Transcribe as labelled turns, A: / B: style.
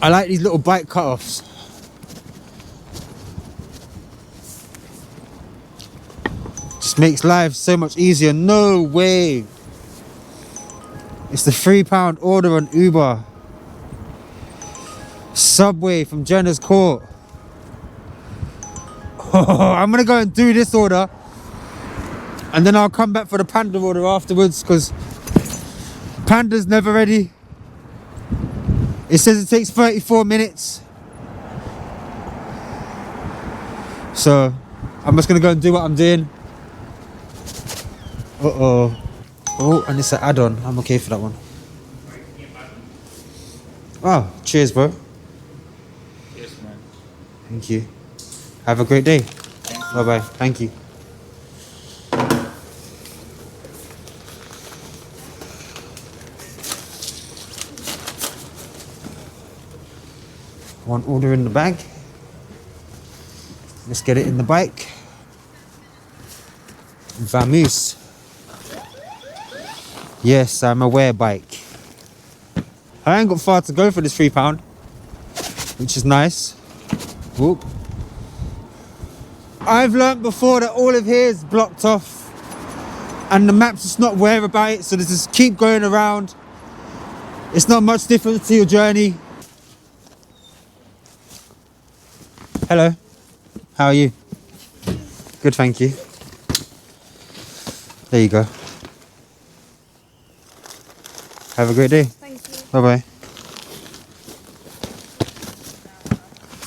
A: I like these little bike cut-offs. Just makes life so much easier. No way. It's the £3 order on Uber. Subway from Jenner's Court. I'm gonna go and do this order, and then I'll come back for the Panda order afterwards, because Panda's never ready. It says it takes 34 minutes. So I'm just gonna go and do what I'm doing. Oh, and it's an add-on. I'm okay for that one. Oh, cheers, bro.
B: Yes, man.
A: Thank you. Have a great day. Bye-bye. Thank you. One order in the bag. Let's get it in the bike. Vamoose. Yes, I'm aware, bike. I ain't got far to go for this £3, which is nice. Whoop. I've learnt before that all of here is blocked off and the map's just not aware about it, so they just keep going around. It's not much different to your journey. Hello, how are you? Good, thank you. There you go. Have a great day.
C: Thank you.
A: Bye-bye.